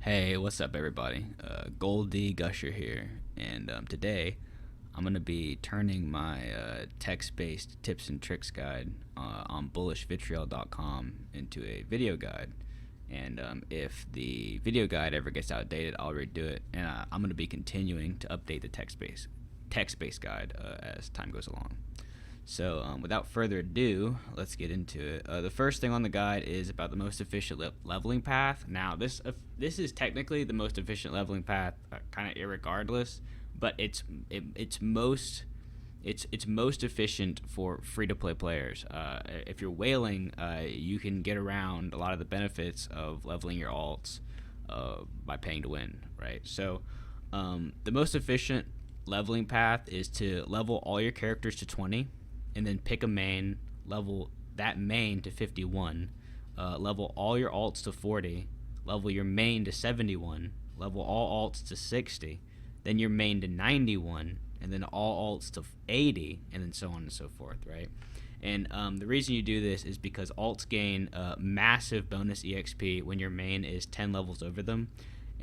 Hey, what's up, everybody? Goldie Gusher here, and today I'm going to be turning my text-based tips and tricks guide on bullishvitriol.com into a video guide. And if the video guide ever gets outdated, I'll redo it, and I'm going to be continuing to update the text-based guide as time goes along. So, without further ado, let's get into it. The first thing on the guide is about the most efficient leveling path. Now, this is technically the most efficient leveling path, kind of irregardless, but it's most efficient for free-to-play players. If you're whaling, you can get around a lot of the benefits of leveling your alts by paying to win, right? So, the most efficient leveling path is to level all your characters to 20, and then pick a main, level that main to 51, level all your alts to 40, level your main to 71, level all alts to 60, then your main to 91, and then all alts to 80, and then so on and so forth, right? And the reason you do this is because alts gain massive bonus EXP when your main is 10 levels over them.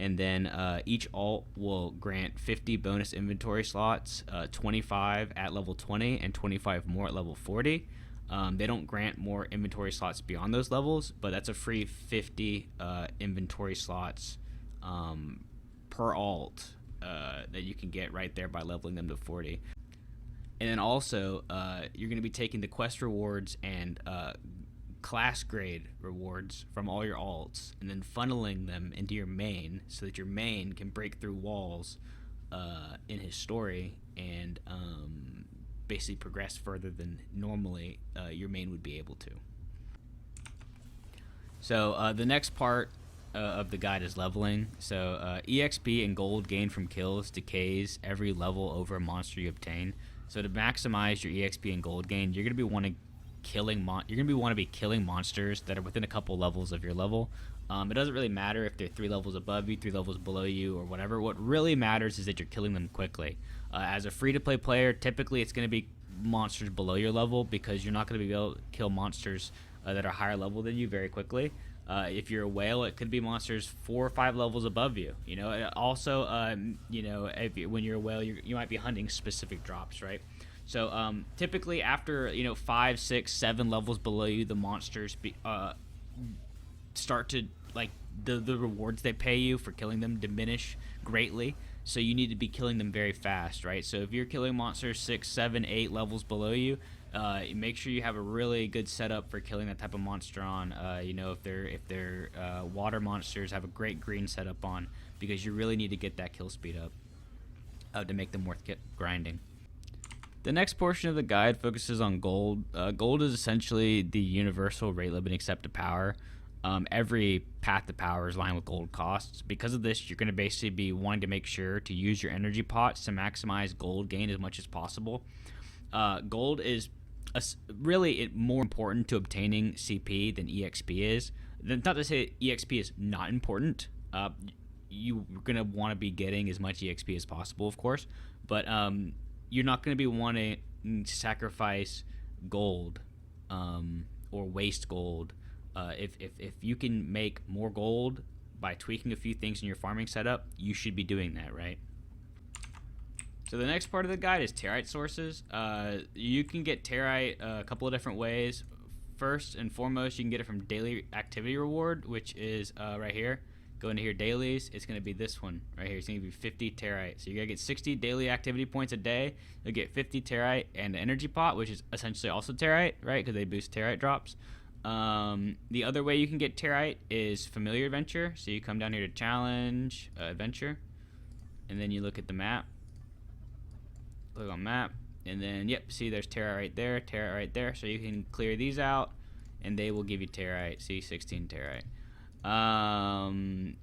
And then each alt will grant 50 bonus inventory slots, 25 at level 20 and 25 more at level 40. They don't grant more inventory slots beyond those levels, but that's a free 50 inventory slots per alt that you can get right there by leveling them to 40. And then also, you're going to be taking the quest rewards and class grade rewards from all your alts and then funneling them into your main so that your main can break through walls in his story and basically progress further than normally your main would be able to. So the next part of the guide is leveling. So EXP and gold gained from kills decays every level over a monster you obtain. So to maximize your EXP and gold gain, you're going to be wanting to be killing monsters that are within a couple levels of your level. It doesn't really matter if they're 3 levels above you, 3 levels below you, or whatever. What really matters is that you're killing them quickly. As a free-to-play player, typically it's going to be monsters below your level because you're not going to be able to kill monsters that are higher level than you very quickly. If you're a whale, it could be monsters 4 or 5 levels above you. You know, also, when you're a whale, you might be hunting specific drops, right? So typically after 5, 6, 7 levels below you, the monsters start to the rewards they pay you for killing them diminish greatly. So you need to be killing them very fast, right? So if you're killing monsters 6, 7, 8 levels below you, make sure you have a really good setup for killing that type of monster on. If they're water monsters, have a great green setup on because you really need to get that kill speed up to make them worth grinding. The next portion of the guide focuses on gold. Gold is essentially the universal rate limit except to power. Every path to power is lined with gold costs. Because of this, you're going to basically be wanting to make sure to use your energy pots to maximize gold gain as much as possible. Gold is really more important to obtaining CP than EXP is. Not to say EXP is not important. You're going to want to be getting as much EXP as possible, of course, but you're not going to be wanting to sacrifice gold or waste gold. If you can make more gold by tweaking a few things in your farming setup, you should be doing that, right? So the next part of the guide is terite sources. You can get terite a couple of different ways. First and foremost, you can get it from daily activity reward, which is right here. Go into here, dailies. It's going to be this one right here. It's going to be 50 terite. So you're going to get 60 daily activity points a day. You'll get 50 terite and an energy pot, which is essentially also terite, right? Because they boost terite drops. The other way you can get terite is familiar adventure. So you come down here to challenge adventure, and then you look at the map. Click on map, and then see there's terite right there. So you can clear these out, and they will give you terite. See, 16 terite.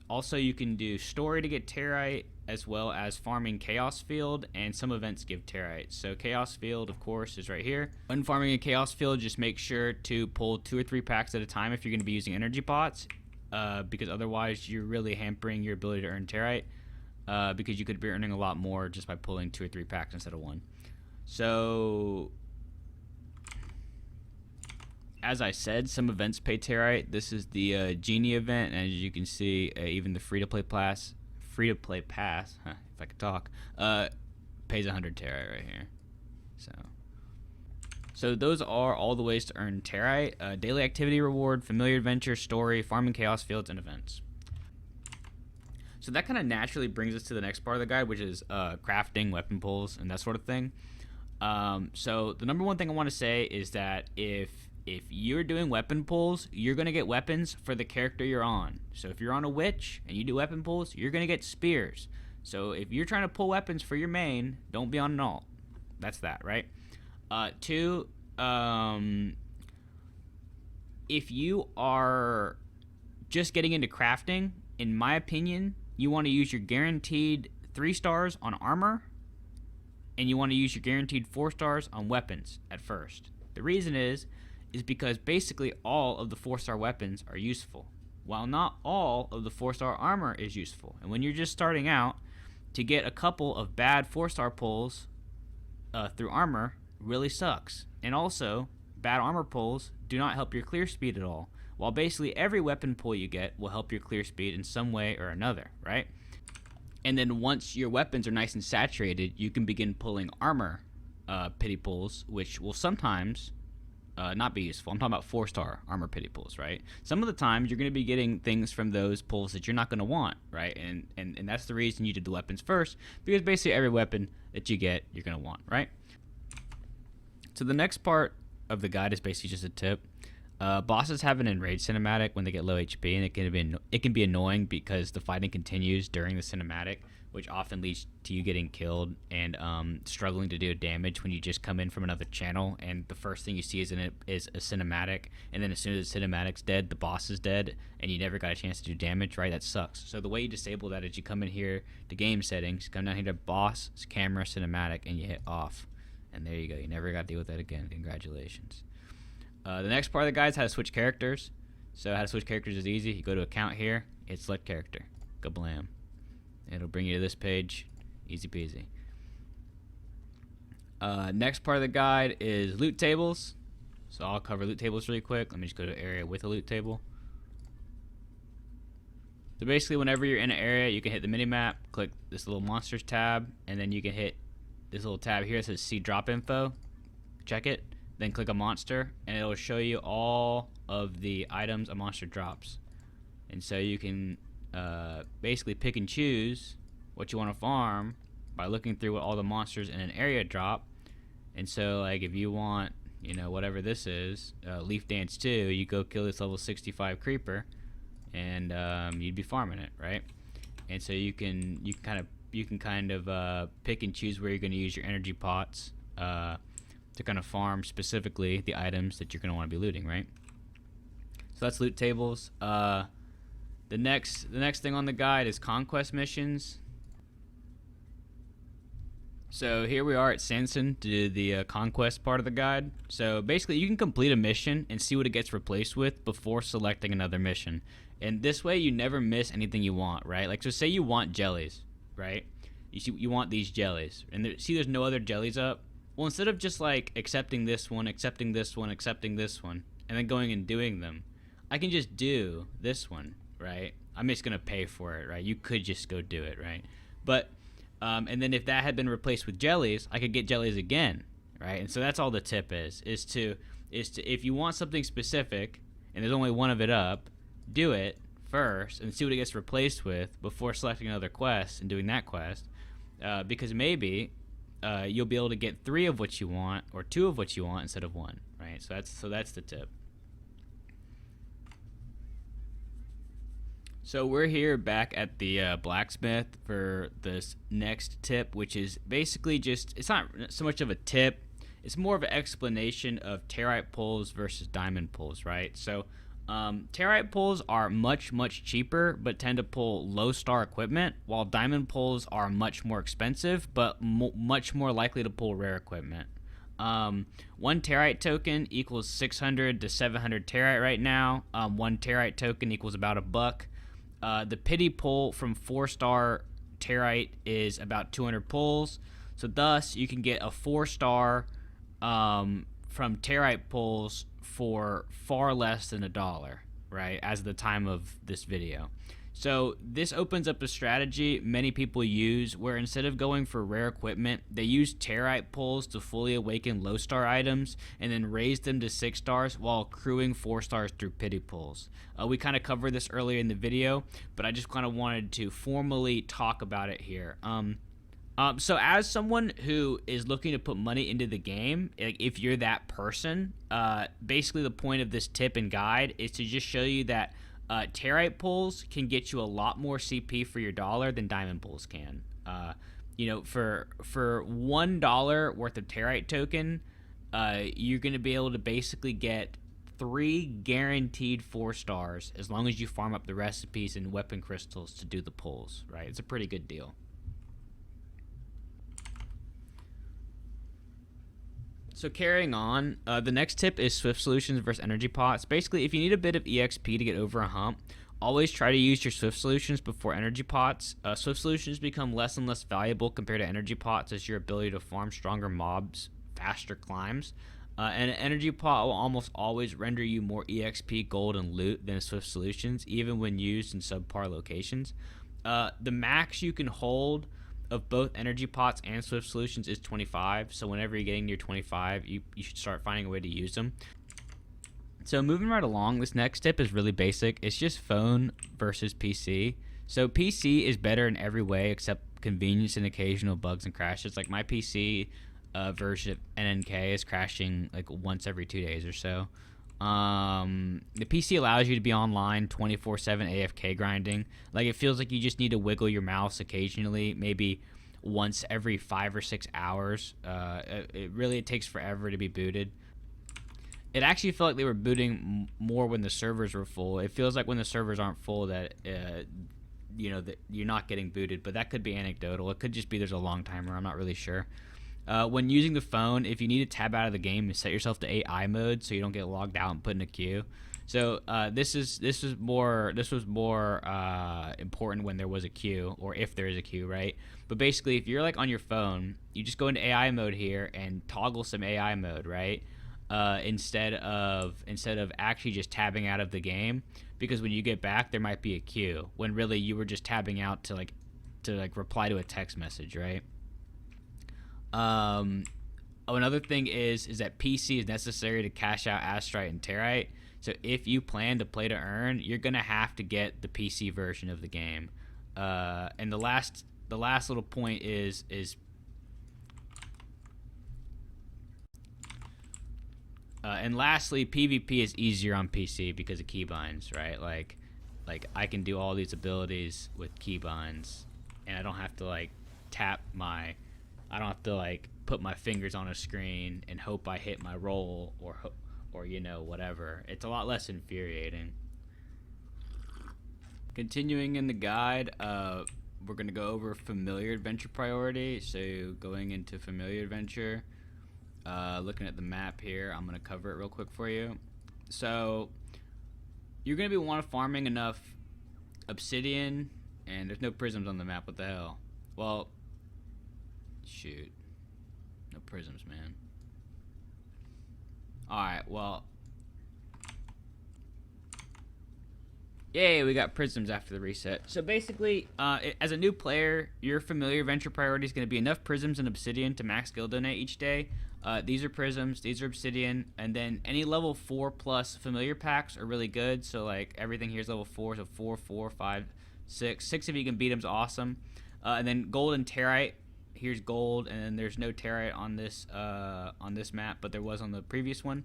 Also, you can do story to get terite, as well as farming chaos field, and some events give terite. So chaos field, of course, is right here. When farming a chaos field, just make sure to pull 2 or 3 packs at a time if you're going to be using energy pots, because otherwise you're really hampering your ability to earn terite, because you could be earning a lot more just by pulling 2 or 3 packs instead of 1. So as I said, some events pay Territe. This is the Genie event, and as you can see, even the free-to-play pass, if I could talk, pays 100 Territe right here. So those are all the ways to earn Territe. Daily activity reward, familiar adventure, story, farming chaos fields, and events. So that kind of naturally brings us to the next part of the guide, which is crafting, weapon pulls, and that sort of thing. So the number one thing I want to say is that if you're doing weapon pulls, you're going to get weapons for the character you're on. So if you're on a witch and you do weapon pulls, you're going to get spears. So if you're trying to pull weapons for your main, don't be on an alt. That's that, right? Two, if you are just getting into crafting, in my opinion, you want to use your guaranteed 3 stars on armor, and you want to use your guaranteed 4 stars on weapons at first. The reason is because basically all of the 4-star weapons are useful, while not all of the 4-star armor is useful. And when you're just starting out, to get a couple of bad 4-star pulls through armor really sucks. And also, bad armor pulls do not help your clear speed at all, while basically every weapon pull you get will help your clear speed in some way or another, right? And then once your weapons are nice and saturated, you can begin pulling armor pity pulls, which will sometimes not be useful. I'm talking about 4-star armor pity pulls, right? Some of the times you're going to be getting things from those pulls that you're not going to want, right? And that's the reason you did the weapons first, because basically every weapon that you get, you're going to want, right? So the next part of the guide is basically just a tip. Bosses have an enrage cinematic when they get low HP, and it can be annoying because the fighting continues during the cinematic, which often leads to you getting killed and struggling to do damage when you just come in from another channel, and the first thing you see is a cinematic, and then as soon as the cinematic's dead, the boss is dead, and you never got a chance to do damage, right? That sucks. So the way you disable that is you come in here to game settings, come down here to boss, camera, cinematic, and you hit off. And there you go. You never got to deal with that again. Congratulations. The next part of the guide is how to switch characters. So how to switch characters is easy. You go to account here, hit select character. Kablam. It'll bring you to this page. Easy peasy. Next part of the guide is loot tables. So I'll cover loot tables really quick. Let me just go to an area with a loot table. So basically whenever you're in an area, you can hit the minimap, click this little monsters tab, and then you can hit this little tab here that says see drop info. Check it, then click a monster, and it'll show you all of the items a monster drops. And so you can basically pick and choose what you want to farm by looking through what all the monsters in an area drop. And so like if you want, you know, whatever this is, Leaf Dance 2, you go kill this level 65 creeper, and you'd be farming it, right? And so you can kind of pick and choose where you're going to use your energy pots to kind of farm specifically the items that you're going to want to be looting, right? So that's loot tables. The next thing on the guide is conquest missions. So here we are at Sanson to do the conquest part of the guide. So basically you can complete a mission and see what it gets replaced with before selecting another mission. And this way you never miss anything you want, right? Like, so say you want jellies, right? You want these jellies, and there's no other jellies up. Well, instead of just like accepting this one, accepting this one, accepting this one, and then going and doing them, I can just do this one, right? I'm just gonna pay for it, right? You could just go do it, right? But and then if that had been replaced with jellies, I could get jellies again, right? And so that's all the tip is to if you want something specific and there's only one of it up, do it first and see what it gets replaced with before selecting another quest and doing that quest, because maybe you'll be able to get 3 of what you want or 2 of what you want instead of 1, right? So that's the tip. So we're here back at the blacksmith for this next tip, which is basically just, it's not so much of a tip, it's more of an explanation of territe pulls versus diamond pulls, right? So territe pulls are much cheaper but tend to pull low star equipment, while diamond pulls are much more expensive but much more likely to pull rare equipment. 1 territe token equals 600 to 700 territe right now. 1 territe token equals about $1. The pity pull from 4-star territe is about 200 pulls, so thus you can get a 4-star from terite pulls for far less than $1, right? As of the time of this video. So this opens up a strategy many people use where instead of going for rare equipment, they use terite pulls to fully awaken low star items and then raise them to 6 stars while accruing 4 stars through pity pulls. We kind of covered this earlier in the video, but I just kind of wanted to formally talk about it here. So as someone who is looking to put money into the game, like if you're that person, basically the point of this tip and guide is to just show you that terite pulls can get you a lot more CP for your dollar than diamond pulls can. For $1 worth of terite token, you're going to be able to basically get 3 guaranteed 4 stars as long as you farm up the recipes and weapon crystals to do the pulls, right? It's a pretty good deal. So carrying on, the next tip is Swift Solutions versus Energy Pots. Basically, if you need a bit of EXP to get over a hump, always try to use your Swift Solutions before Energy Pots. Swift Solutions become less and less valuable compared to Energy Pots as your ability to farm stronger mobs faster climbs. And an Energy Pot will almost always render you more EXP, gold, and loot than Swift Solutions, even when used in subpar locations. The max you can hold of both Energy Pots and Swift Solutions is 25, so whenever you're getting near 25, you should start finding a way to use them. So moving right along, this next tip is really basic. It's just phone versus PC. So PC is better in every way except convenience and occasional bugs and crashes. Like my PC version of NNK is crashing like once every 2 days or so. The PC allows you to be online 24/7 AFK grinding. Like it feels like you just need to wiggle your mouse occasionally, maybe once every 5 or 6 hours. It takes forever to be booted. It actually felt like they were booting more when the servers were full. It feels like when the servers aren't full that that you're not getting booted, but that could be anecdotal. It could just be there's a long timer. I'm not really sure. When using the phone, if you need to tab out of the game, set yourself to AI mode so you don't get logged out and put in a queue. So this was more important when there was a queue, or if there is a queue, right? But basically, if you're like on your phone, you just go into AI mode here and toggle some AI mode, right? Instead of actually just tabbing out of the game, because when you get back, there might be a queue when really you were just tabbing out to reply to a text message, right? Another thing is that PC is necessary to cash out Astrite and Terite. So if you plan to play to earn, you're gonna have to get the PC version of the game. And the last little point is and lastly, PvP is easier on PC because of keybinds, right? Like I can do all these abilities with keybinds, and I don't have to I don't have to put my fingers on a screen and hope I hit my roll or whatever. It's a lot less infuriating. Continuing in the guide, we're going to go over familiar adventure priority. So going into familiar adventure, looking at the map here, I'm going to cover it real quick for you. So you're going to be farming enough obsidian, and there's no prisms on the map. What the hell? Well, shoot. No prisms, man. Alright, well. Yay, we got prisms after the reset. So basically, as a new player, your familiar adventure priority is going to be enough prisms and obsidian to max skill donate each day. These are prisms, these are obsidian, and then any level 4 plus familiar packs are really good. So everything here is level 4, so 4, 4, 5, 6. 6 if you can beat them's awesome. And then gold and terite. Here's gold, and then there's no terite on this map, but there was on the previous one.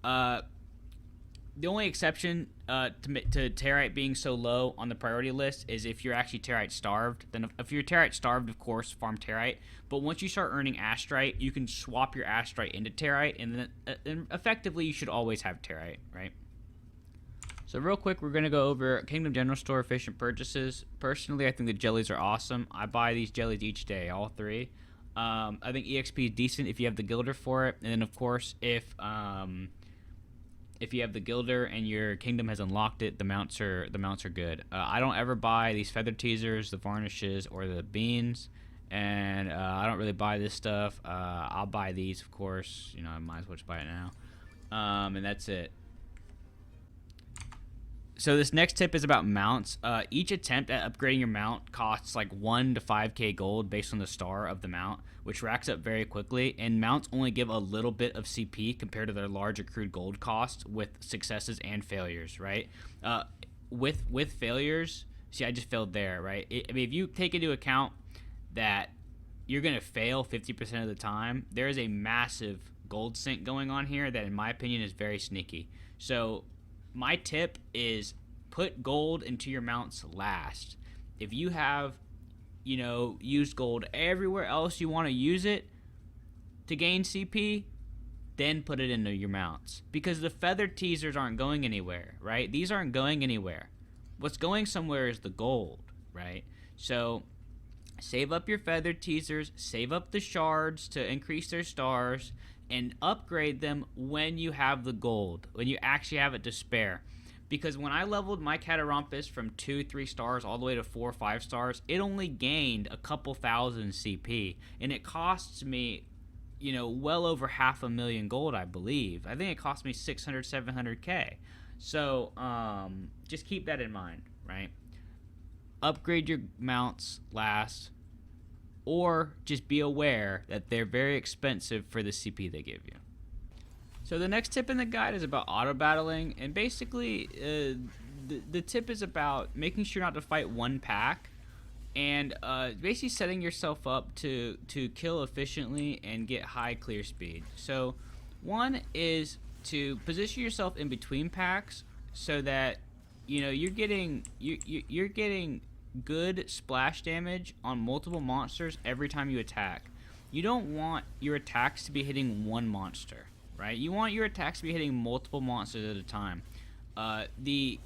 The only exception to terite being so low on the priority list is if you're actually terite starved. Then if you're terite starved, of course, farm terite. But once you start earning astrite, you can swap your astrite into terite, and then effectively you should always have terite, right? So real quick, we're going to go over Kingdom General Store efficient purchases. Personally, I think the jellies are awesome. I buy these jellies each day, all 3. I think EXP is decent if you have the Gilder for it. And then, of course, if you have the Gilder and your Kingdom has unlocked it, the mounts are good. I don't ever buy these Feather Teasers, the Varnishes, or the Beans. and I don't really buy this stuff. I'll buy these, of course. You know, I might as well just buy it now. And that's it. So this next tip is about mounts. Each attempt at upgrading your mount costs like 1 to 5k gold based on the star of the mount, which racks up very quickly. And mounts only give a little bit of CP compared to their large accrued gold costs with successes and failures, right? With failures, see, I just failed there, right? I mean, if you take into account that you're gonna fail 50% of the time, there is a massive gold sink going on here that, in my opinion, is very sneaky. So my tip is put gold into your mounts last. If you have, used gold everywhere else you want to use it to gain CP, then put it into your mounts. Because the feather teasers aren't going anywhere, right? These aren't going anywhere. What's going somewhere is the gold, right? So save up your feather teasers, save up the shards to increase their stars, and upgrade them when you have the gold, when you actually have it to spare. Because when I leveled my Catarampus from 2-3 stars all the way to 4-5 stars, it only gained a couple thousand CP, and it costs me, well over 500,000 gold, I believe. I think it cost me 600-700k. So just keep that in mind, right? Upgrade your mounts last, or just be aware that they're very expensive for the CP they give you. So the next tip in the guide is about auto battling, and basically the tip is about making sure not to fight one pack, and basically setting yourself up to kill efficiently and get high clear speed. So one is to position yourself in between packs so that you're getting good splash damage on multiple monsters every time you attack. You don't want your attacks to be hitting one monster, right? You want your attacks to be hitting multiple monsters at a time. The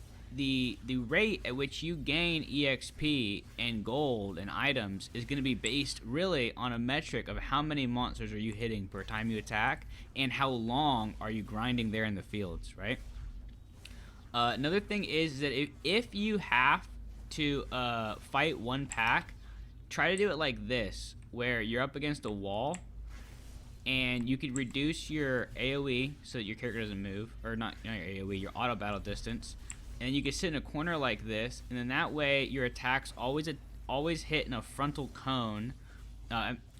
rate at which you gain EXP and gold and items is going to be based really on a metric of how many monsters are you hitting per time you attack, and how long are you grinding there in the fields, right? Another thing is that if you have to fight one pack, try to do it like this, where you're up against a wall and you could reduce your AoE so that your character doesn't move, or not your AoE, your auto battle distance, and you can sit in a corner like this, and then that way your attacks always hit in a frontal cone,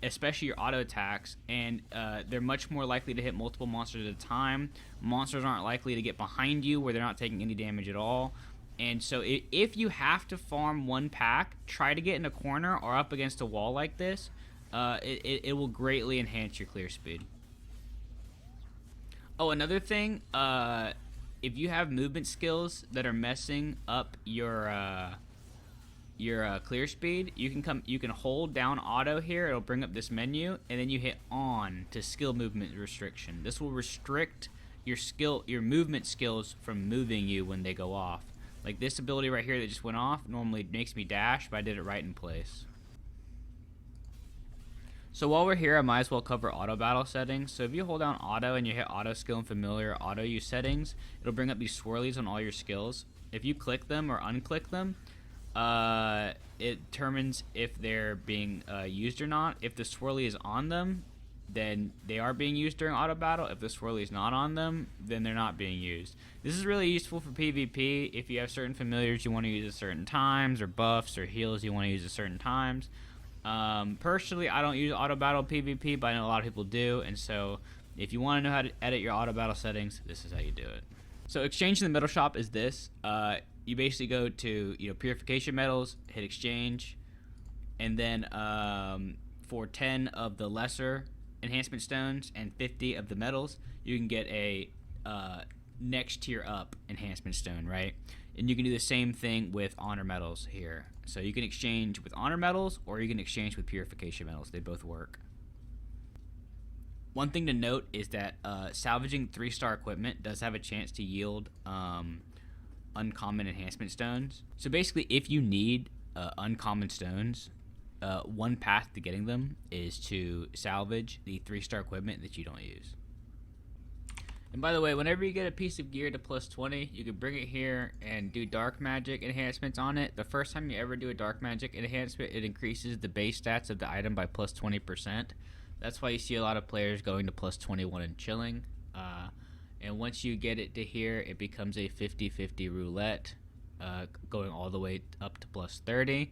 especially your auto attacks, and they're much more likely to hit multiple monsters at a time. Monsters aren't likely to get behind you where they're not taking any damage at all. And so if you have to farm one pack, try to get in a corner or up against a wall like this. It will greatly enhance your clear speed. Oh, another thing, if you have movement skills that are messing up your clear speed, you can hold down auto here. It'll bring up this menu, and then you hit on to skill movement restriction. This will restrict your movement skills from moving you when they go off. Like this ability right here that just went off normally makes me dash, but I did it right in place. So while we're here, I might as well cover auto battle settings. So if you hold down auto and you hit auto skill and familiar auto use settings, it'll bring up these swirlies on all your skills. If you click them or unclick them, it determines if they're being used or not. If the swirly is on them, then they are being used during auto battle. If the swirly is not on them, then they're not being used. This is really useful for PvP if you have certain familiars you want to use at certain times, or buffs or heals you want to use at certain times. Personally, I don't use auto battle PvP, but I know a lot of people do, and so if you want to know how to edit your auto battle settings, this is how you do it. So exchange in the metal shop is this. You basically go to purification metals, hit exchange, and then for 10 of the lesser enhancement stones and 50 of the metals, you can get a next tier up enhancement stone, right? And you can do the same thing with honor metals here. So you can exchange with honor metals, or you can exchange with purification metals. They both work. One thing to note is that salvaging 3-star equipment does have a chance to yield uncommon enhancement stones. So basically, if you need uncommon stones, one path to getting them is to salvage the 3-star equipment that you don't use. And by the way, whenever you get a piece of gear to plus 20, you can bring it here and do dark magic enhancements on it. The first time you ever do a dark magic enhancement, it increases the base stats of the item by plus 20%. That's why you see a lot of players going to plus 21 and chilling. And once you get it to here, it becomes a 50-50 roulette, going all the way up to plus 30.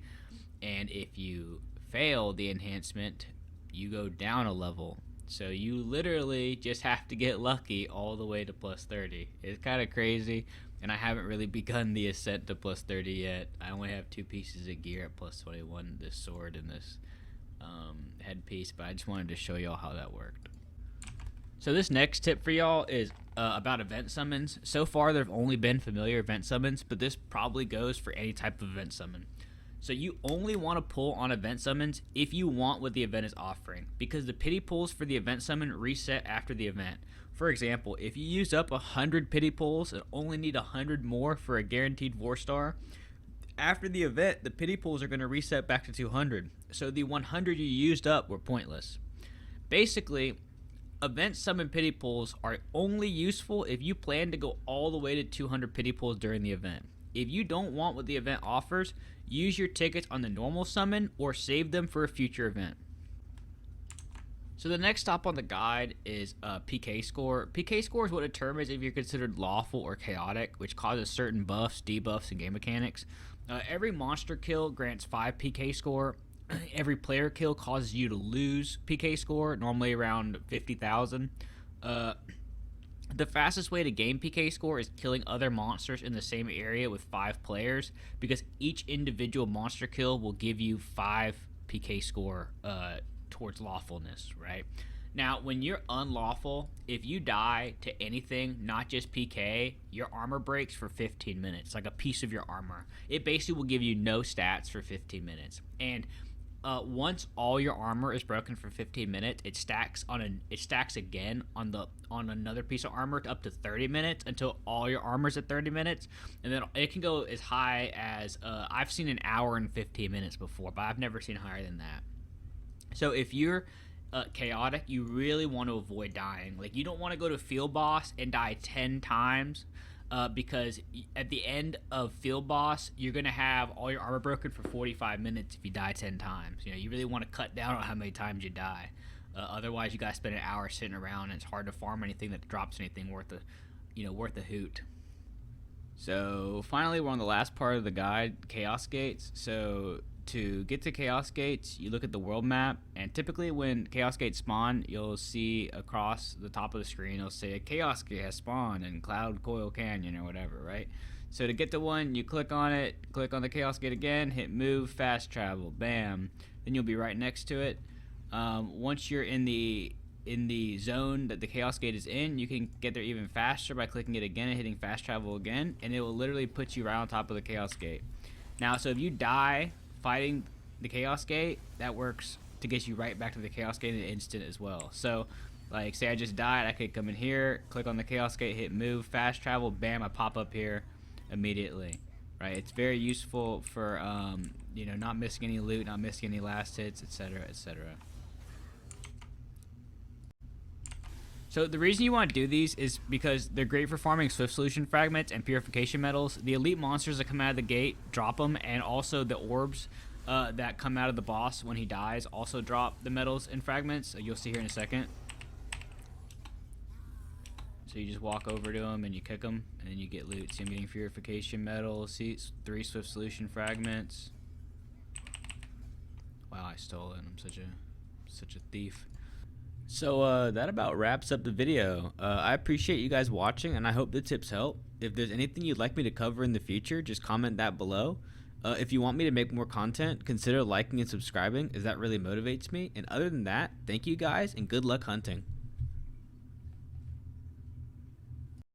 And if you fail the enhancement, you go down a level. So you literally just have to get lucky all the way to plus 30. It's kind of crazy, and I haven't really begun the ascent to plus 30 yet. I only have 2 pieces of gear at plus 21, this sword and this headpiece, but I just wanted to show y'all how that worked. So this next tip for y'all is about event summons. So far, there have only been familiar event summons, but this probably goes for any type of event summon. So you only want to pull on event summons if you want what the event is offering, because the pity pulls for the event summon reset after the event. For example, if you use up 100 pity pulls and only need 100 more for a guaranteed 4-star, after the event, the pity pulls are going to reset back to 200. So the 100 you used up were pointless. Basically, event summon pity pulls are only useful if you plan to go all the way to 200 pity pulls during the event. If you don't want what the event offers, use your tickets on the normal summon or save them for a future event. So the next stop on the guide is PK score. PK score is what determines if you're considered lawful or chaotic, which causes certain buffs, debuffs, and game mechanics. Every monster kill grants 5 PK score. Every player kill causes you to lose PK score, normally around 50,000. The fastest way to gain PK score is killing other monsters in the same area with 5 players, because each individual monster kill will give you 5 PK score towards lawfulness, right? Now, when you're unlawful, if you die to anything, not just PK, your armor breaks for 15 minutes, like a piece of your armor. It basically will give you no stats for 15 minutes. And once all your armor is broken for 15 minutes, it stacks again on another piece of armor up to 30 minutes until all your armor's at 30 minutes, and then it can go as high as I've seen an hour and 15 minutes before, but I've never seen higher than that. So if you're chaotic, you really want to avoid dying. Like, you don't want to go to field boss and die 10 times. Because at the end of field boss, you're going to have all your armor broken for 45 minutes if you die 10 times. You know, you really want to cut down on how many times you die. Otherwise, you got to spend an hour sitting around, and it's hard to farm anything that drops anything worth a hoot. So finally, we're on the last part of the guide, Chaos Gates. So to get to Chaos Gates, you look at the world map, and typically when Chaos Gates spawn, you'll see across the top of the screen, it'll say a Chaos Gate has spawned in Cloud Coil Canyon or whatever, right? So to get to one, you click on it, click on the Chaos Gate again, hit move, fast travel, bam. Then you'll be right next to it. Once you're in the zone that the Chaos Gate is in, you can get there even faster by clicking it again and hitting fast travel again, and it will literally put you right on top of the Chaos Gate. Now, so if you die fighting the Chaos Gate, that works to get you right back to the Chaos Gate in an instant as well. So, like, say I just died, I could come in here, click on the Chaos Gate, hit move, fast travel, bam, I pop up here immediately, right? It's very useful for, not missing any loot, not missing any last hits, etc., etc. So the reason you want to do these is because they're great for farming Swift Solution Fragments and Purification Metals. The elite monsters that come out of the gate drop them, and also the orbs that come out of the boss when he dies also drop the metals and fragments. You'll see here in a second. So you just walk over to them and you kick them, and then you get loot. See, I'm getting Purification Metals, see, 3 Swift Solution Fragments. Wow, I stole it. I'm such a thief. So that about wraps up the video. I appreciate you guys watching, and I hope the tips help. If there's anything you'd like me to cover in the future, just comment that below. If you want me to make more content, consider liking and subscribing, as that really motivates me. And other than that, thank you guys, and good luck hunting.